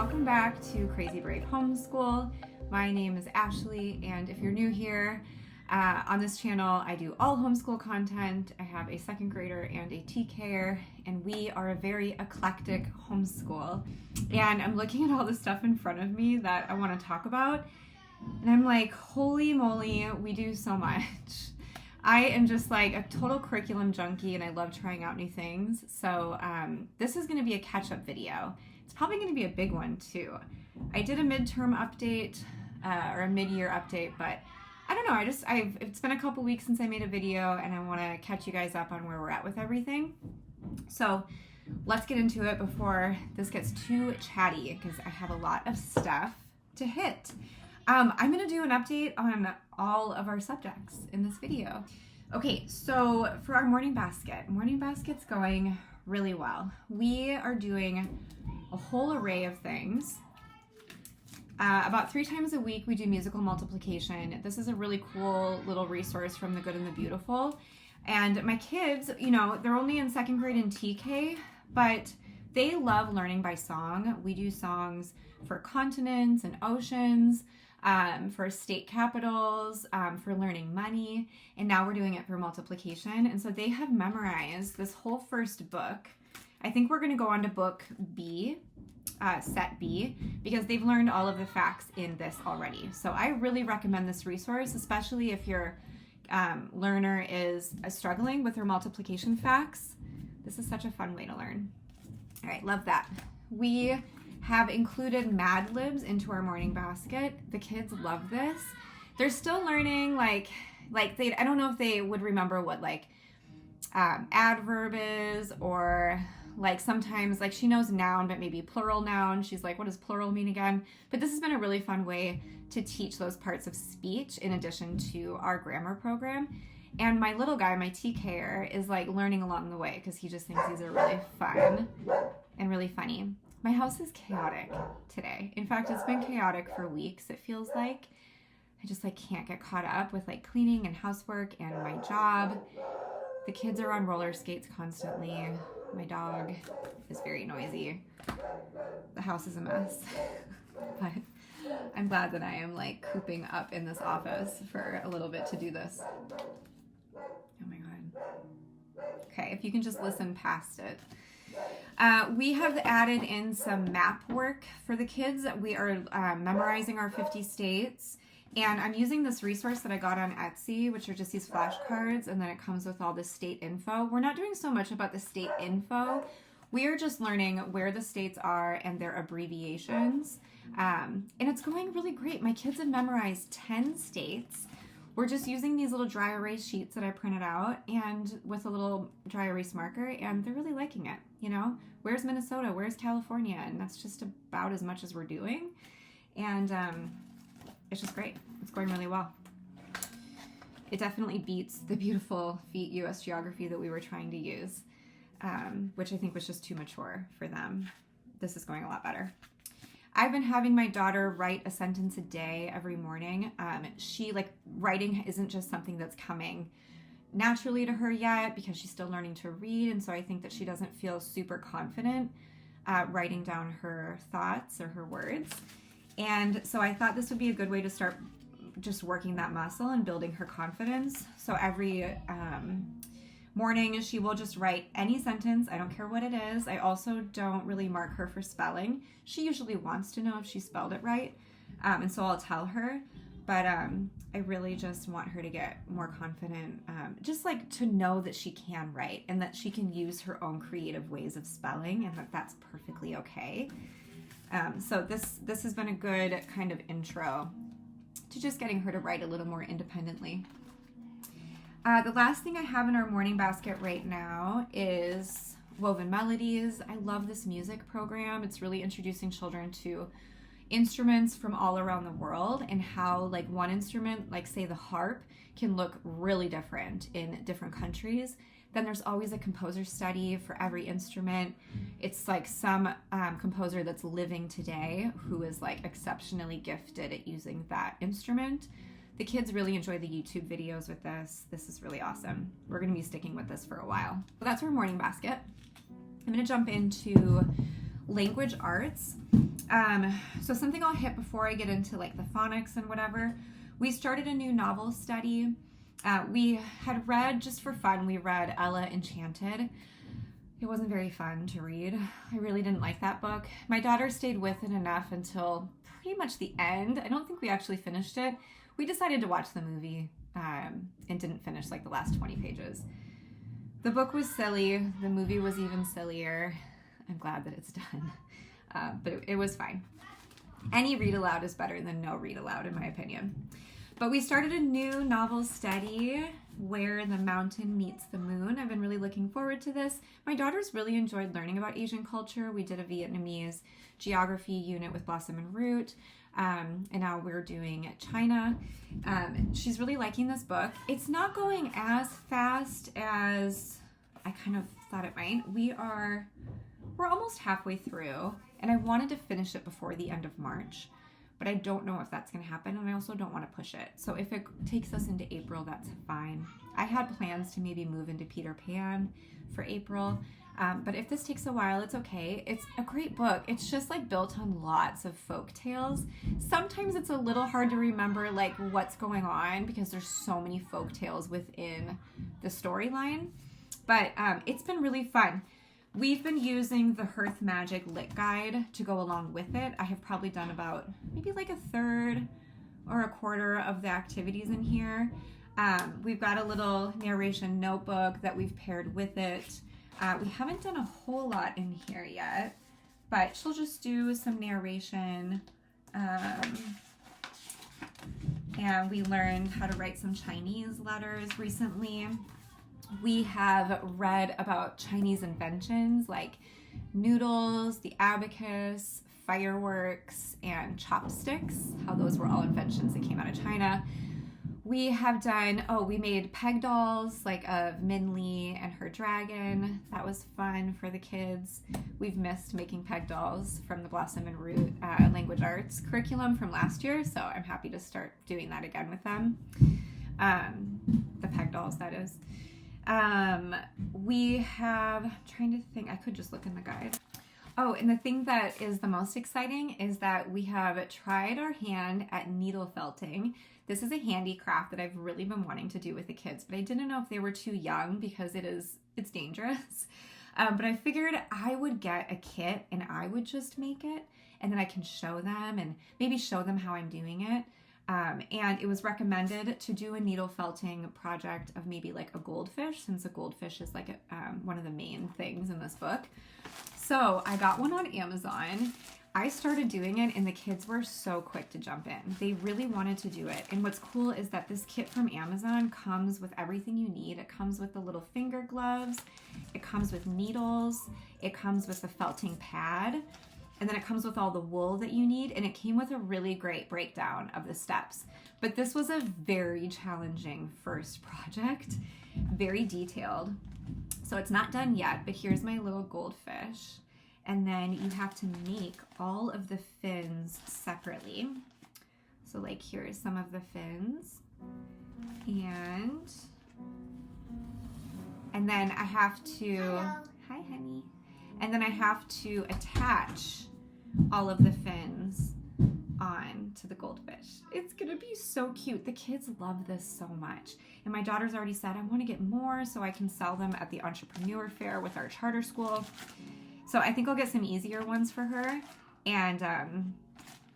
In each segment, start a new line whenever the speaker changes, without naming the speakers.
welcome back to Crazy Brave Homeschool. My name is Ashley, and if you're new here, on this channel I do all homeschool content. I have a second grader and a TKer, and we are a very eclectic homeschool. And I'm looking at all the stuff in front of me that I want to talk about, and I'm like, holy moly, we do so much. I am just like a total curriculum junkie, and I love trying out new things. So this is going to be a catch-up video. It's probably going to be a big one too. I did a midterm update or a mid-year update, but I don't know. It's been a couple weeks since I made a video, and I want to catch you guys up on where we're at with everything. So let's get into it before this gets too chatty, because I have a lot of stuff to hit. I'm going to do an update on all of our subjects in this video. Okay, so for our morning basket's going really well. We are doing a whole array of things. About 3 times a week we do musical multiplication. This is a really cool little resource from The Good and the Beautiful. And my kids, you know, they're only in second grade and TK, but they love learning by song. We do songs for continents and oceans, for state capitals, for learning money, and now we're doing it for multiplication. And so they have memorized this whole first book. I think we're going to go on to book B, set B, because they've learned all of the facts in this already. So I really recommend this resource, especially if your learner is struggling with their multiplication facts. This is such a fun way to learn. All right, love that. We have included Mad Libs into our morning basket. The kids love this. They're still learning, I don't know if they would remember what adverb is, or sometimes she knows noun, but maybe plural noun. She's like, what does plural mean again? But this has been a really fun way to teach those parts of speech in addition to our grammar program. And my little guy, my TKer, is learning along the way because he just thinks these are really fun and really funny. My house is chaotic today. In fact, it's been chaotic for weeks, it feels like. I just can't get caught up with cleaning and housework and my job. The kids are on roller skates constantly. My dog is very noisy. The house is a mess. But I'm glad that I am cooping up in this office for a little bit to do this. Oh my God. Okay, if you can just listen past it. We have added in some map work for the kids. We are memorizing our 50 states, and I'm using this resource that I got on Etsy, which are just these flashcards, and then it comes with all the state info. We're not doing so much about the state info. We are just learning where the states are and their abbreviations, and it's going really great. My kids have memorized 10 states. We're just using these little dry erase sheets that I printed out and with a little dry erase marker, and they're really liking it. You know, where's Minnesota? Where's California? And that's just about as much as we're doing. And it's just great. It's going really well. It definitely beats the beautiful feet US geography that we were trying to use, which I think was just too mature for them. This is going a lot better. I've been having my daughter write a sentence a day every morning. Writing isn't just something that's coming naturally to her yet because she's still learning to read, and so I think that she doesn't feel super confident writing down her thoughts or her words. And so I thought this would be a good way to start just working that muscle and building her confidence. So every morning she will just write any sentence. I don't care what it is. I also don't really mark her for spelling. She usually wants to know if she spelled it right, and so I'll tell her. But I really just want her to get more confident, just to know that she can write and that she can use her own creative ways of spelling, and that that's perfectly okay. So this has been a good kind of intro to just getting her to write a little more independently. The last thing I have in our morning basket right now is Woven Melodies. I love this music program. It's really introducing children to instruments from all around the world, and how one instrument, say the harp, can look really different in different countries. Then there's always a composer study for every instrument. It's some composer that's living today who is exceptionally gifted at using that instrument. The kids really enjoy the YouTube videos with this. This is really awesome. We're going to be sticking with this for a while. So that's our morning basket. I'm going to jump into language arts. So something I'll hit before I get into like the phonics and whatever. We started a new novel study. We had read, just for fun, we read Ella Enchanted. It wasn't very fun to read. I really didn't like that book. My daughter stayed with it enough until pretty much the end. I don't think we actually finished it. We decided to watch the movie and didn't finish like the last 20 pages. The book was silly. The movie was even sillier. I'm glad that it's done. But it was fine. Any read aloud is better than no read aloud, in my opinion. But we started a new novel study, Where the Mountain Meets the Moon. I've been really looking forward to this. My daughters really enjoyed learning about Asian culture. We did a Vietnamese geography unit with Blossom and Root. And now we're doing China. She's really liking this book. It's not going as fast as I kind of thought it might. We're almost halfway through, and I wanted to finish it before the end of March, but I don't know if that's going to happen, and I also don't want to push it. So if it takes us into April, that's fine. I had plans to maybe move into Peter Pan for April, but if this takes a while, it's okay. It's a great book. It's just like built on lots of folk tales. Sometimes it's a little hard to remember like what's going on because there's so many folk tales within the storyline, but it's been really fun. We've been using the Hearth Magic Lit Guide to go along with it. I have probably done about maybe like a third or a quarter of the activities in here. We've got a little narration notebook that we've paired with it. We haven't done a whole lot in here yet, but she'll just do some narration. And we learned how to write some Chinese letters recently. We have read about Chinese inventions like noodles, the abacus, fireworks, and chopsticks, how those were all inventions that came out of China. We have done, we made peg dolls like of Min Lee and her dragon. That was fun for the kids. We've missed making peg dolls from the Blossom and Root language arts curriculum from last year, so I'm happy to start doing that again with them. The peg dolls, that is. We have, trying to think, I could just look in the guide. Oh, and the thing that is the most exciting is that we have tried our hand at needle felting. This is a handicraft that I've really been wanting to do with the kids, but I didn't know if they were too young because it's dangerous. But I figured I would get a kit and I would just make it, and then I can show them and maybe show them how I'm doing it. And it was recommended to do a needle felting project of maybe like a goldfish, since a goldfish is like one of the main things in this book. So I got one on Amazon. I started doing it and the kids were so quick to jump in. They really wanted to do it. And what's cool is that this kit from Amazon comes with everything you need. It comes with the little finger gloves. It comes with needles. It comes with the felting pad. And then it comes with all the wool that you need, and it came with a really great breakdown of the steps. But this was a very challenging first project, very detailed. So it's not done yet, but here's my little goldfish. And then you have to make all of the fins separately. So like here's some of the fins. And then I have to, hello. Hi honey. And then I have to attach all of the fins on to the goldfish. It's gonna be so cute. The kids love this so much. And my daughter's already said, I wanna get more so I can sell them at the entrepreneur fair with our charter school. So I think I'll get some easier ones for her. And I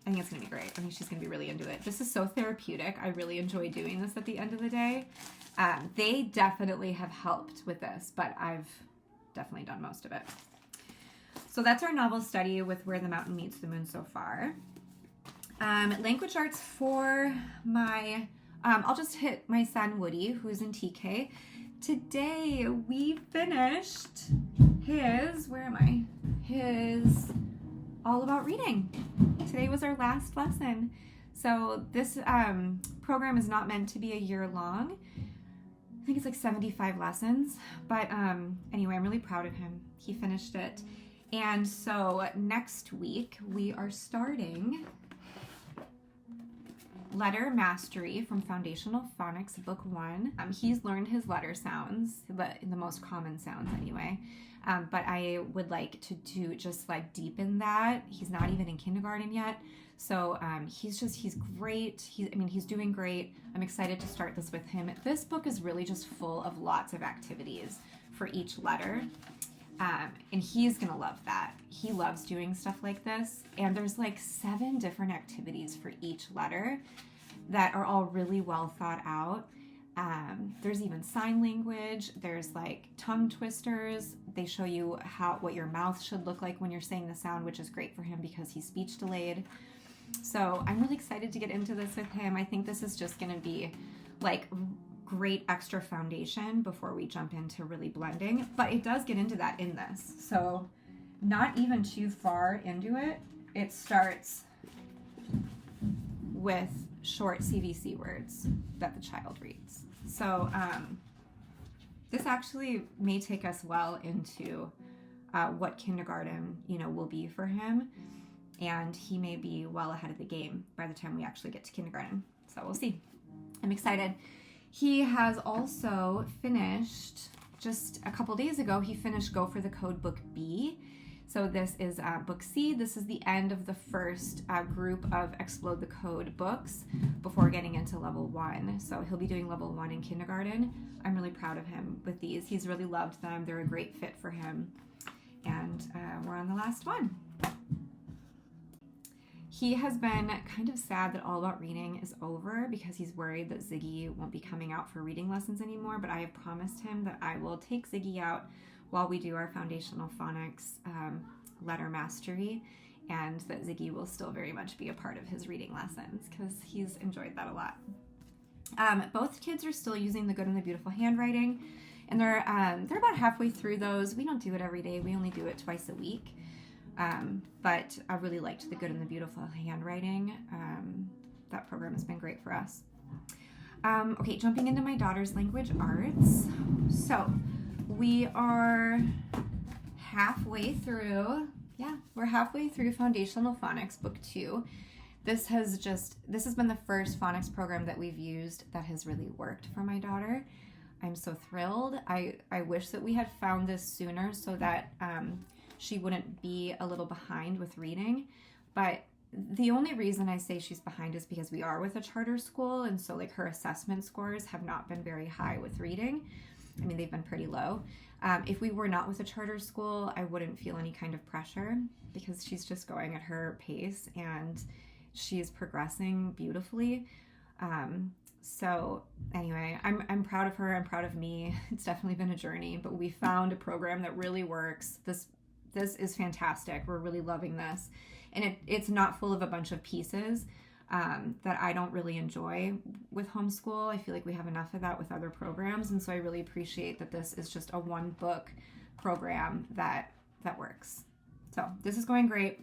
think it's gonna be great. I think she's gonna be really into it. This is so therapeutic. I really enjoy doing this at the end of the day. They definitely have helped with this, but I've definitely done most of it. So that's our novel study with Where the Mountain Meets the Moon so far. Language arts for my, I'll just hit my son Woody, who's in TK. Today we finished his, his All About Reading. Today was our last lesson. So this program is not meant to be a year long. I think it's like 75 lessons, but anyway, I'm really proud of him. He finished it. And so next week we are starting Letter Mastery from Foundational Phonics, Book 1. He's learned his letter sounds, the most common sounds anyway. But I would like to do just like deepen that. He's not even in kindergarten yet. So he's great. He's doing great. I'm excited to start this with him. This book is really just full of lots of activities for each letter. And he's gonna love that. He loves doing stuff like this. And there's like 7 different activities for each letter that are all really well thought out. There's even sign language. There's like tongue twisters. They show you what your mouth should look like when you're saying the sound, which is great for him because he's speech delayed. So I'm really excited to get into this with him. I think this is just gonna be like great extra foundation before we jump into really blending, but it does get into that in this. So not even too far into it, it starts with short CVC words that the child reads. So this actually may take us well into what kindergarten, will be for him, and he may be well ahead of the game by the time we actually get to kindergarten. So we'll see. I'm excited. He has also finished, just a couple days ago, he finished Go for the Code Book B. So this is Book C. This is the end of the first group of Explode the Code books before getting into level 1. So he'll be doing level 1 in kindergarten. I'm really proud of him with these. He's really loved them. They're a great fit for him. And we're on the last one. He has been kind of sad that All About Reading is over because he's worried that Ziggy won't be coming out for reading lessons anymore, but I have promised him that I will take Ziggy out while we do our Foundational Phonics letter mastery, and that Ziggy will still very much be a part of his reading lessons because he's enjoyed that a lot. Both kids are still using the Good and the Beautiful handwriting, and they're about halfway through those. We don't do it every day. We only do it twice a week. But I really liked the Good and the Beautiful handwriting. That program has been great for us. Okay, jumping into my daughter's language arts. So we are halfway through. Yeah, we're halfway through Foundational Phonics Book 2. This has been the first phonics program that we've used that has really worked for my daughter. I'm so thrilled. I wish that we had found this sooner so that she wouldn't be a little behind with reading. But the only reason I say she's behind is because we are with a charter school, and so like her assessment scores have not been very high with reading. I mean, they've been pretty low. If we were not with a charter school, I wouldn't feel any kind of pressure because she's just going at her pace and she is progressing beautifully. So anyway, I'm proud of her. I'm proud of me. It's definitely been a journey, but we found a program that really works. This is fantastic. We're really loving this. And it's not full of a bunch of pieces that I don't really enjoy with homeschool. I feel like we have enough of that with other programs. And so I really appreciate that this is just a 1-book program that works. So this is going great.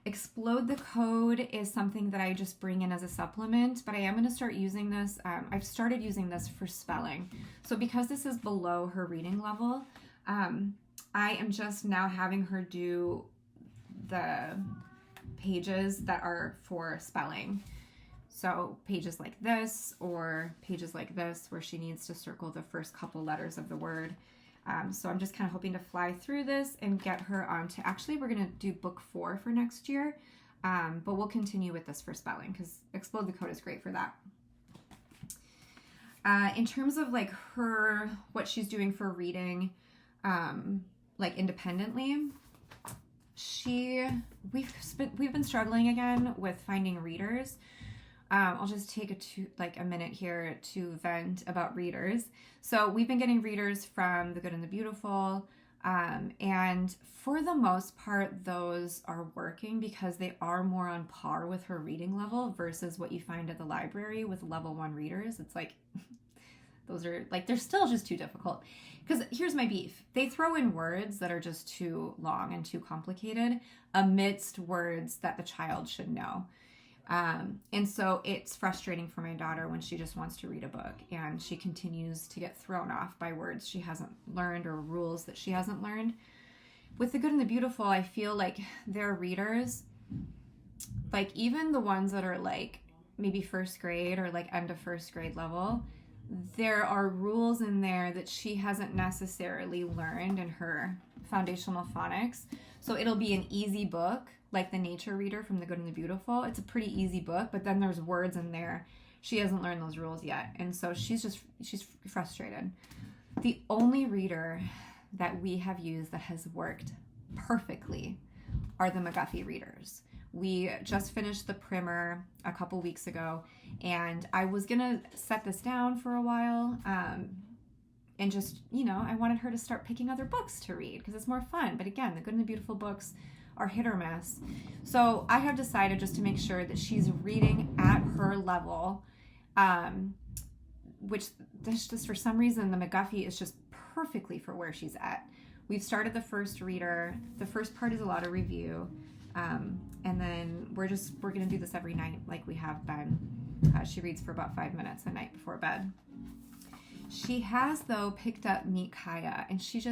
Explode the Code is something that I just bring in as a supplement, but I am going to start using this. I've started using this for spelling. So because this is below her reading level, I am just now having her do the pages that are for spelling. So pages like this or pages like this where she needs to circle the first couple letters of the word. So I'm just kind of hoping to fly through this and get her on to, actually we're going to do book 4 for next year, but we'll continue with this for spelling because Explode the Code is great for that. In terms of like what she's doing for reading, like independently, we've been struggling again with finding readers. I'll just take a minute here to vent about readers. So we've been getting readers from The Good and the Beautiful, and for the most part, those are working because they are more on par with her reading level versus what you find at the library with level 1 readers. It's like, those are like, they're still just too difficult. Because here's my beef. They throw in words that are just too long and too complicated amidst words that the child should know. And so it's frustrating for my daughter when she just wants to read a book and she continues to get thrown off by words she hasn't learned or rules that she hasn't learned. With The Good and the Beautiful, I feel like their readers, like even the ones that are like maybe first grade or like end of first grade level, there are rules in there that she hasn't necessarily learned in her foundational phonics. So it'll be an easy book, like the Nature Reader from The Good and the Beautiful. It's a pretty easy book, but then there's words in there. She hasn't learned those rules yet. And so she's frustrated. The only reader that we have used that has worked perfectly are the McGuffey readers. We just finished the primer a couple weeks ago, and I was gonna set this down for a while, and just, I wanted her to start picking other books to read because it's more fun. But again, the Good and the Beautiful books are hit or miss. So I have decided just to make sure that she's reading at her level, which just for some reason the McGuffey is just perfectly for where she's at. We've started the first reader. The first part is a lot of review. And then we're going to do this every night like we have been. She reads for about 5 minutes a night before bed. She has, though, picked up Meet Kaya, and she's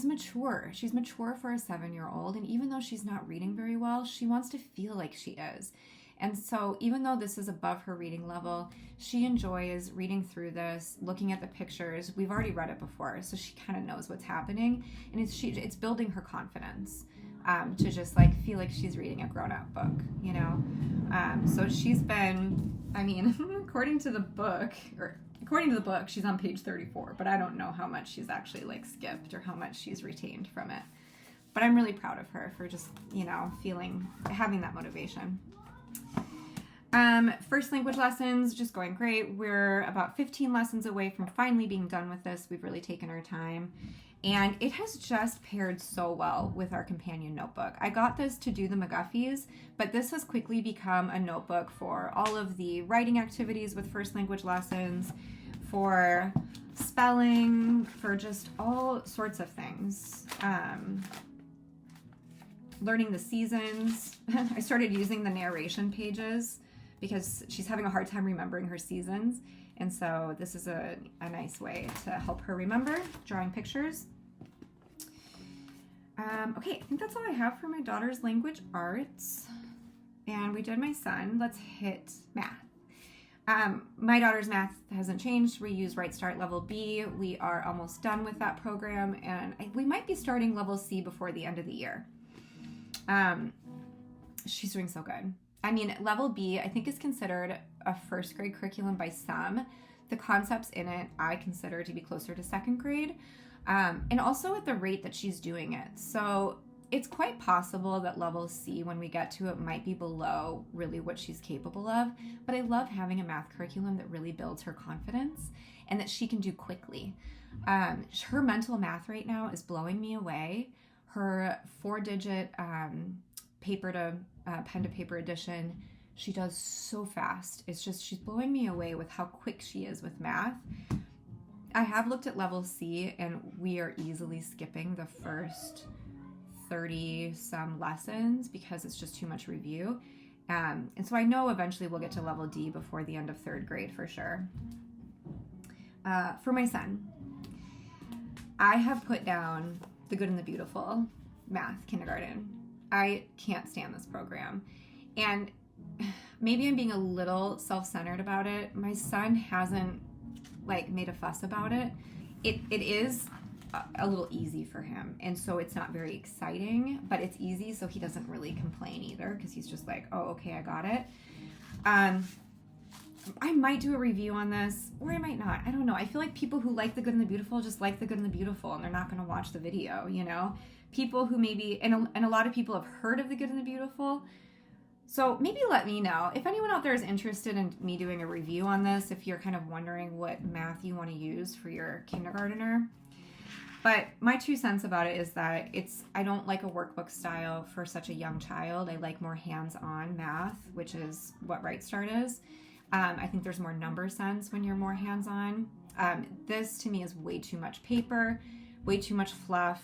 mature. She's mature for a 7-year-old, and even though she's not reading very well, she wants to feel like she is. And so even though this is above her reading level, she enjoys reading through this, looking at the pictures. We've already read it before, so she kind of knows what's happening, and it's building her confidence. To just like feel like she's reading a grown-up book, so she's been, according to the book, she's on page 34, but I don't know how much she's actually like skipped or how much she's retained from it. But I'm really proud of her for just, having that motivation. First language lessons, just going great. We're about 15 lessons away from finally being done with this. We've really taken our time. And it has just paired so well with our companion notebook. I got this to do the McGuffies, but this has quickly become a notebook for all of the writing activities with first language lessons, for spelling, for just all sorts of things. Learning the seasons. I started using the narration pages because she's having a hard time remembering her seasons. And so this is a nice way to help her remember, drawing pictures. Okay, I think that's all I have for my daughter's language arts. And we did my son. Let's hit math. My daughter's math hasn't changed. We use Right Start Level B. We are almost done with that program, and we might be starting Level C before the end of the year. She's doing so good. Level B, I think, is considered a first grade curriculum by some. The concepts in it I consider to be closer to second grade, and also at the rate that she's doing it. So it's quite possible that Level C, when we get to it, might be below really what she's capable of. But I love having a math curriculum that really builds her confidence and that she can do quickly. Her mental math right now is blowing me away. Her 4-digit paper to pen to paper addition, she does so fast. It's just, she's blowing me away with how quick she is with math. I have looked at Level C, and we are easily skipping the first 30 some lessons because it's just too much review. And so I know eventually we'll get to Level D before the end of 3rd grade for sure. For my son, I have put down The Good and the Beautiful math kindergarten. I can't stand this program. And maybe I'm being a little self-centered about it. My son hasn't made a fuss about it. It is a little easy for him. And so it's not very exciting, but it's easy. So he doesn't really complain either because he's just like, oh, okay, I got it. I might do a review on this, or I might not. I don't know. I feel like people who like The Good and the Beautiful just like The Good and the Beautiful, and they're not going to watch the video, People who maybe, and a lot of people have heard of The Good and the Beautiful. So maybe let me know. If anyone out there is interested in me doing a review on this, if you're kind of wondering what math you want to use for your kindergartner. But my 2 cents about it is that I don't like a workbook style for such a young child. I like more hands-on math, which is what Right Start is. I think there's more number sense when you're more hands-on. This to me is way too much paper, way too much fluff,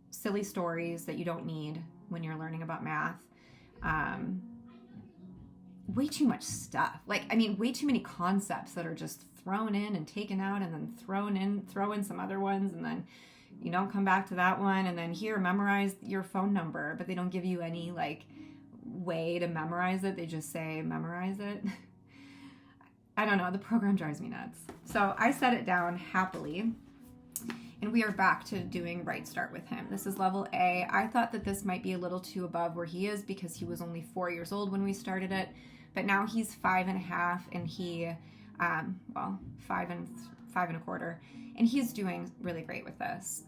silly stories that you don't need when you're learning about math. Way too much stuff. Way too many concepts that are just thrown in and taken out and then throw in some other ones, and then you don't come back to that one, and then here, memorize your phone number, but they don't give you any way to memorize it. They just say memorize it. I don't know, the program drives me nuts. So I set it down happily, and we are back to doing Right Start with him. This is level A. I thought that this might be a little too above where he is because he was only 4 years old when we started it, but now he's 5.5, and he, well, 5.25, and he's doing really great with this.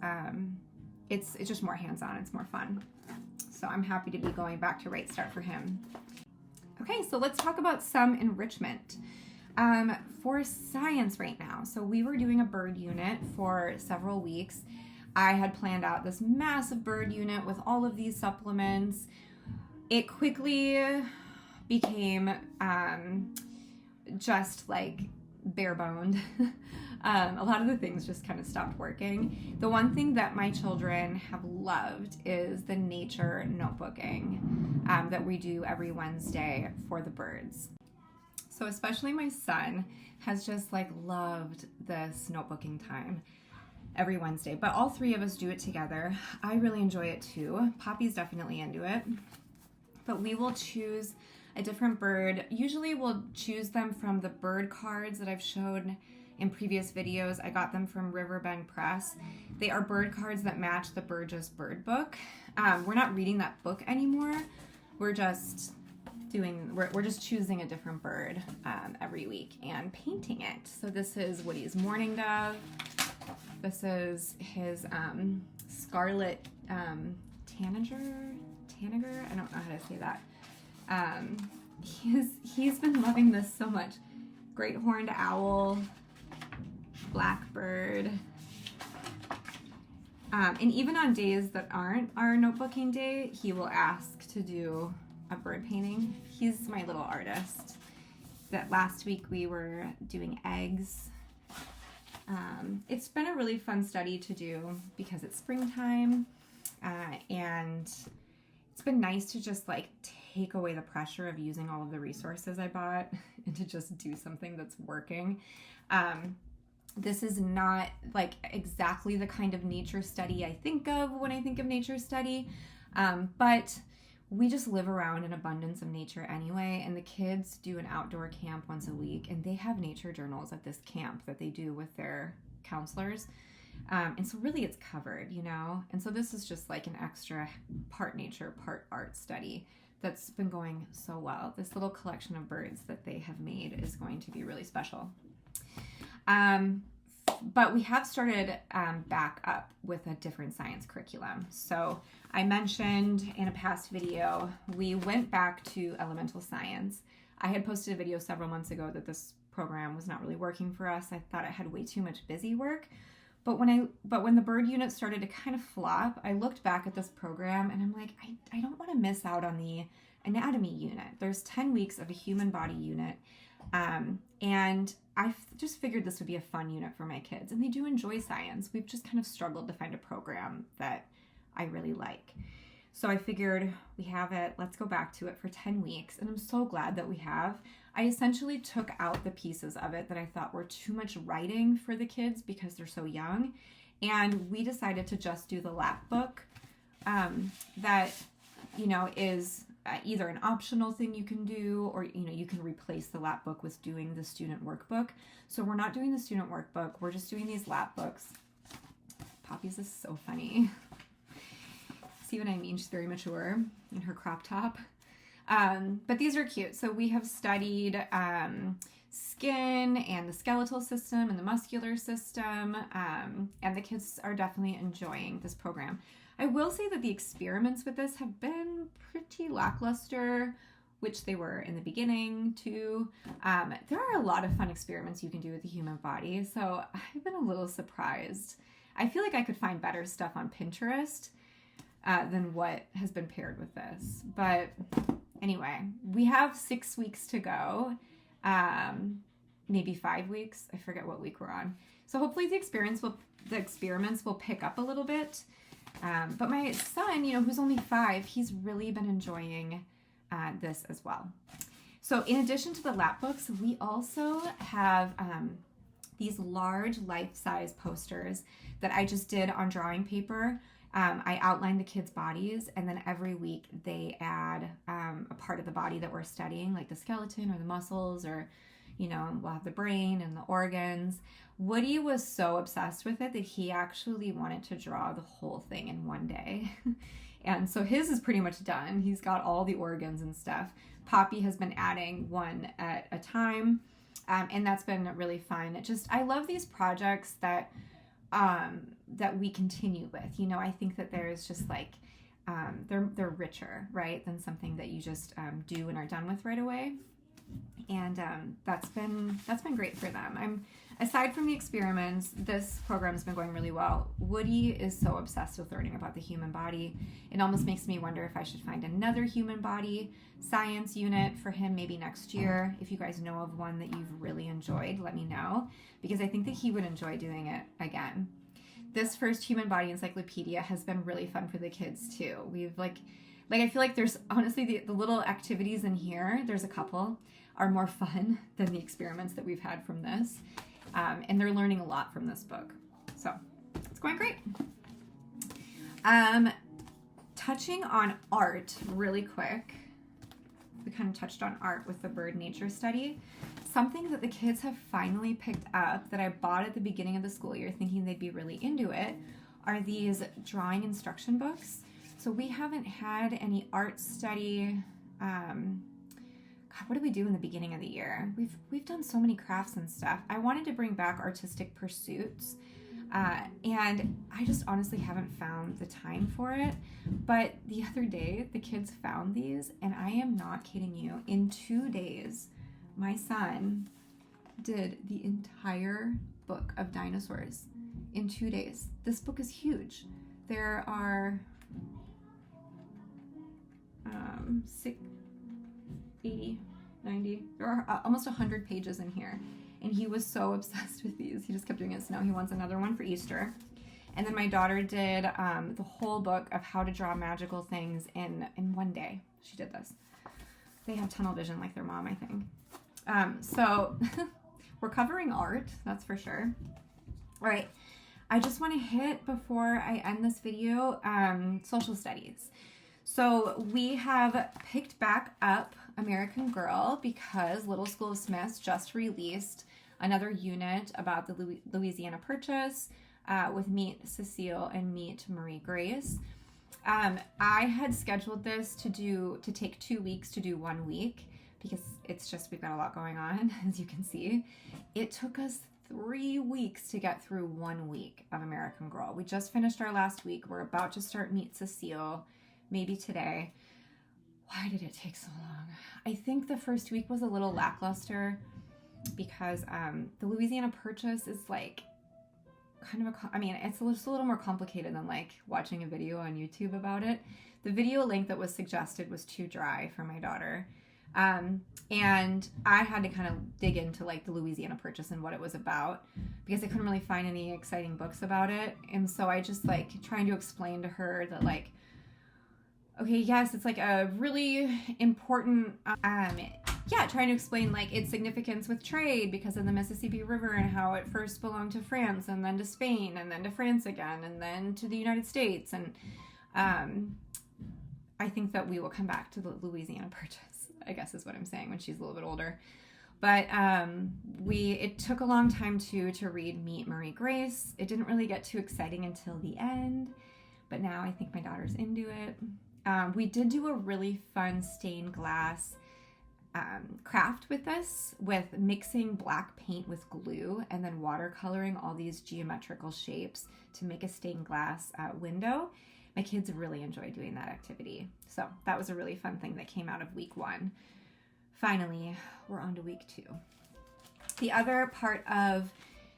It's just more hands-on, it's more fun. So I'm happy to be going back to Right Start for him. Okay, so let's talk about some enrichment. For science right now, so we were doing a bird unit for several weeks. I had planned out this massive bird unit with all of these supplements. It quickly became just like bare boned. A lot of the things just kind of stopped working. The one thing that my children have loved is the nature notebooking that we do every Wednesday for the birds. So especially my son has just like loved this notebooking time every Wednesday, but all three of us do it together. I really enjoy it too. Poppy's definitely into it, but we will choose a different bird. Usually we'll choose them from the bird cards that I've shown in previous videos. I got them from Riverbend Press. They are bird cards that match the Burgess Bird Book. We're not reading that book anymore. We're just choosing a different bird every week and painting it. So this is Woody's Mourning Dove. This is his Scarlet Tanager. I don't know how to say that. He's been loving this so much. Great Horned Owl, Blackbird. And even on days that aren't our notebooking day, he will ask to do a bird painting. He's my little artist. That last week we were doing eggs. It's been a really fun study to do because it's springtime, and it's been nice to just like take away the pressure of using all of the resources I bought and to just do something that's working. This is not like exactly the kind of nature study I think of when I think of nature study, but we just live around an abundance of nature anyway, and the kids do an outdoor camp once a week, and they have nature journals at this camp that they do with their counselors. And so really it's covered, you know? And so this is just like an extra part nature, part art study that's been going so well. This little collection of birds that they have made is going to be really special. But we have started back up with a different science curriculum. So I mentioned in a past video, we went back to elemental science. I had posted a video several months ago that this program was not really working for us. I thought it had way too much busy work. But when the bird unit started to kind of flop, I looked back at this program and I'm like, I don't want to miss out on the anatomy unit. There's 10 weeks of a human body unit. And I just figured this would be a fun unit for my kids, and they do enjoy science. We've just kind of struggled to find a program that I really like. So I figured we have it, let's go back to it for 10 weeks, and I'm so glad that we have. I essentially took out the pieces of it that I thought were too much writing for the kids because they're so young, and we decided to just do the lap book that, you know, is either an optional thing you can do, or you can replace the lap book with doing the student workbook. So we're not doing the student workbook, we're just doing these lap books. Poppy's is so funny. See what I mean? She's very mature in her crop top. But these are cute. So we have studied skin and the skeletal system and the muscular system, and the kids are definitely enjoying this program. I will say that the experiments with this have been pretty lackluster, which they were in the beginning too. There are a lot of fun experiments you can do with the human body, so I've been a little surprised. I feel like I could find better stuff on Pinterest than what has been paired with this. But anyway, we have 6 weeks to go, maybe 5 weeks. I forget what week we're on. So hopefully the experiments will pick up a little bit. But my son, who's only 5, he's really been enjoying this as well. So in addition to the lap books, we also have these large life-size posters that I just did on drawing paper. I outlined the kids' bodies, and then every week they add a part of the body that we're studying, like the skeleton or the muscles, or, we'll have the brain and the organs. Woody was so obsessed with it that he actually wanted to draw the whole thing in one day. And so his is pretty much done. He's got all the organs and stuff. Poppy has been adding one at a time, and that's been really fun. I love these projects that we continue with. I think that there's just like, they're richer, right, than something that you just do and are done with right away. And that's been great for them. Aside from the experiments, this program's been going really well. Woody is so obsessed with learning about the human body. It almost makes me wonder if I should find another human body science unit for him maybe next year. If you guys know of one that you've really enjoyed, let me know, because I think that he would enjoy doing it again. This first human body encyclopedia has been really fun for the kids too. We've I feel like there's honestly the little activities in here, there's a couple, are more fun than the experiments that we've had from this. And they're learning a lot from this book. So it's going great. Touching on art really quick. We kind of touched on art with the bird nature study. Something that the kids have finally picked up that I bought at the beginning of the school year thinking they'd be really into it are these drawing instruction books. So we haven't had any art study. God, what did we do in the beginning of the year? We've done so many crafts and stuff. I wanted to bring back artistic pursuits, and I just honestly haven't found the time for it. But the other day, the kids found these, and I am not kidding you. In 2 days, my son did the entire book of dinosaurs in 2 days. This book is huge. There are 80, 90, there are almost 100 pages in here. And he was so obsessed with these. He just kept doing it. So now he wants another one for Easter. And then my daughter did the whole book of how to draw magical things in 1 day. She did this. They have tunnel vision like their mom, I think. So we're covering art, that's for sure. All right. I just want to hit, before I end this video, social studies. So we have picked back up American Girl because Little School of Smiths just released another unit about the Louisiana Purchase with Meet Cecile and Meet Marie Grace. I had scheduled this to take 2 weeks to do 1 week because we've got a lot going on, as you can see. It took us 3 weeks to get through 1 week of American Girl. We just finished our last week. We're about to start Meet Cecile, maybe today. Why did it take so long? I think the first week was a little lackluster because the Louisiana Purchase is like kind of it's just a little more complicated than like watching a video on YouTube about it. The video link that was suggested was too dry for my daughter. And I had to kind of dig into like the Louisiana Purchase and what it was about because I couldn't really find any exciting books about it. And so I just like trying to explain to her that like, okay, yes, it's like a really important, trying to explain like its significance with trade because of the Mississippi River and how it first belonged to France and then to Spain and then to France again and then to the United States. And I think that we will come back to the Louisiana Purchase, I guess is what I'm saying, when she's a little bit older. But it took a long time to read Meet Marie Grace. It didn't really get too exciting until the end, but now I think my daughter's into it. We did do a really fun stained glass craft with this, with mixing black paint with glue and then watercoloring all these geometrical shapes to make a stained glass window. My kids really enjoy doing that activity. So that was a really fun thing that came out of week 1. Finally, we're on to week 2. The other part of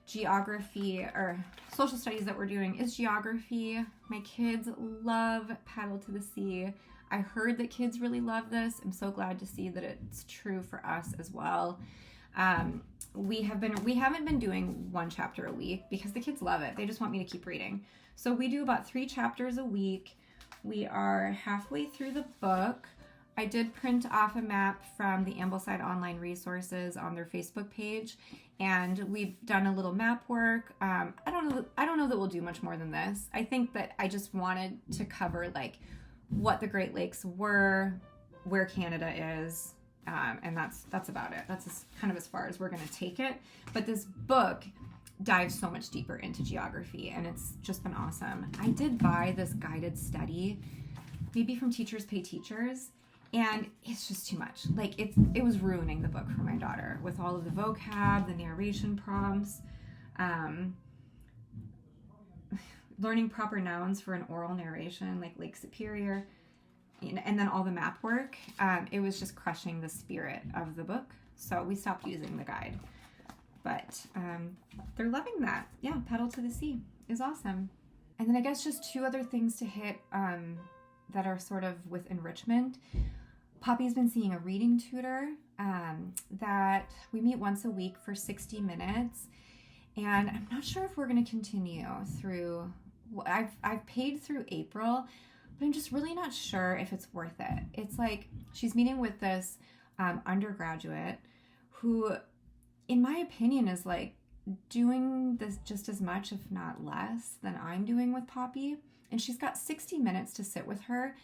geography or social studies that we're doing is geography. My kids love Paddle to the Sea. I heard that kids really love this. I'm so glad to see that it's true for us as well. We haven't been doing 1 chapter a week because the kids love it. They just want me to keep reading. So we do about 3 chapters a week. We are halfway through the book. I did print off a map from the Ambleside Online Resources on their Facebook page, and we've done a little map work. I don't know that we'll do much more than this. I think that I just wanted to cover like what the Great Lakes were, where Canada is, and that's about it. That's kind of as far as we're going to take it. But this book dives so much deeper into geography, and it's just been awesome. I did buy this guided study, maybe from Teachers Pay Teachers, and it's just too much. Like it was ruining the book for my daughter with all of the vocab, the narration prompts, learning proper nouns for an oral narration like Lake Superior, and then all the map work. It was just crushing the spirit of the book, so we stopped using the guide. But they're loving that. Yeah, Pedal to the Sea is awesome. And then I guess just two other things to hit that are sort of with enrichment. Poppy's been seeing a reading tutor that we meet once a week for 60 minutes. And I'm not sure if we're going to continue through, I've paid through April, but I'm just really not sure if it's worth it. It's like she's meeting with this undergraduate who, in my opinion, is like doing this just as much, if not less, than I'm doing with Poppy. And she's got 60 minutes to sit with her.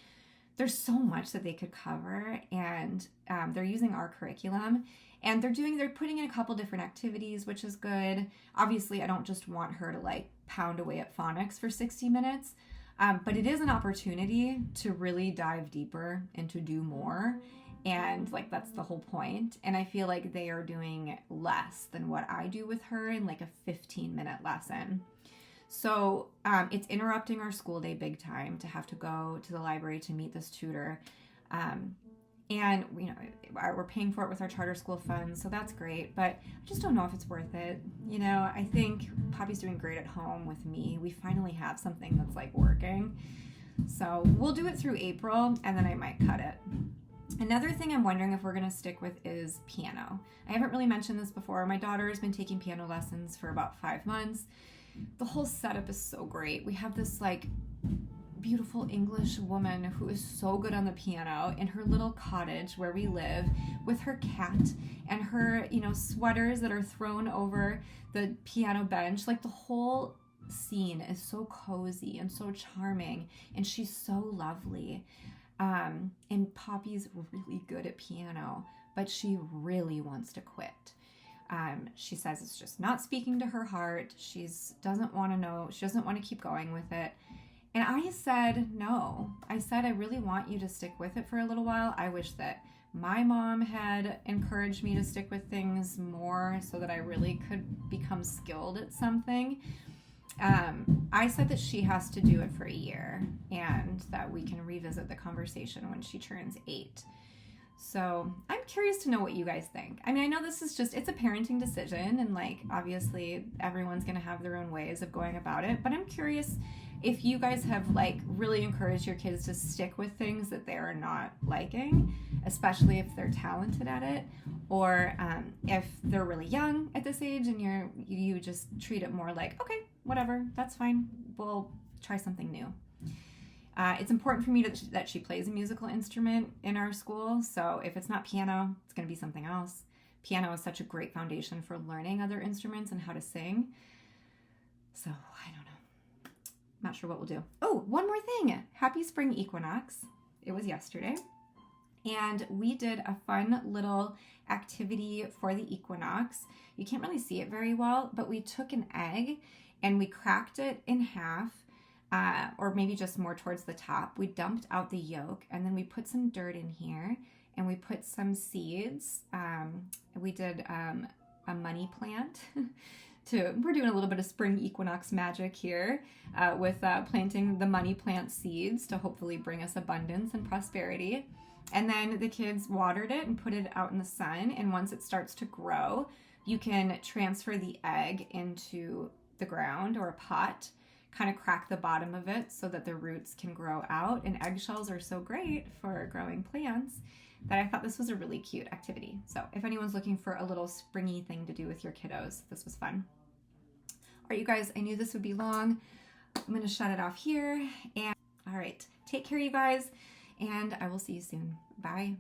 There's so much that they could cover, and they're using our curriculum, and they're putting in a couple different activities, which is good. Obviously, I don't just want her to like pound away at phonics for 60 minutes, but it is an opportunity to really dive deeper and to do more. And like, that's the whole point. And I feel like they are doing less than what I do with her in like a 15-minute lesson. So it's interrupting our school day big time to have to go to the library to meet this tutor. And we're paying for it with our charter school funds, so that's great. But I just don't know if it's worth it. I think Poppy's doing great at home with me. We finally have something that's like working. So we'll do it through April, and then I might cut it. Another thing I'm wondering if we're going to stick with is piano. I haven't really mentioned this before. My daughter has been taking piano lessons for about 5 months. The whole setup is so great. We have this like beautiful English woman who is so good on the piano in her little cottage where we live with her cat and her, sweaters that are thrown over the piano bench. Like the whole scene is so cozy and so charming, and she's so lovely. And Poppy's really good at piano, but she really wants to quit. She says it's just not speaking to her heart. She doesn't want to know. She doesn't want to keep going with it. And I said, no. I said, I really want you to stick with it for a little while. I wish that my mom had encouraged me to stick with things more so that I really could become skilled at something. I said that she has to do it for a year and that we can revisit the conversation when she turns 8. So I'm curious to know what you guys think. I mean, I know this is it's a parenting decision, and like, obviously everyone's going to have their own ways of going about it, but I'm curious if you guys have like really encouraged your kids to stick with things that they are not liking, especially if they're talented at it, or if they're really young at this age and you just treat it more like, okay, whatever, that's fine, we'll try something new. It's important for me that she plays a musical instrument in our school, so if it's not piano, it's going to be something else. Piano is such a great foundation for learning other instruments and how to sing. So I don't know. Not sure what we'll do. Oh, one more thing. Happy spring equinox. It was yesterday. And we did a fun little activity for the equinox. You can't really see it very well, but we took an egg and we cracked it in half. Or maybe just more towards the top. We dumped out the yolk, and then we put some dirt in here, and we put some seeds. We did a money plant. We're doing a little bit of spring equinox magic here with planting the money plant seeds to hopefully bring us abundance and prosperity. And then the kids watered it and put it out in the sun, and once it starts to grow, you can transfer the egg into the ground or a pot, kind of crack the bottom of it so that the roots can grow out. And eggshells are so great for growing plants that I thought this was a really cute activity. So if anyone's looking for a little springy thing to do with your kiddos, this was fun. All right, you guys, I knew this would be long. I'm going to shut it off here. And all right, take care, you guys. and I will see you soon. Bye.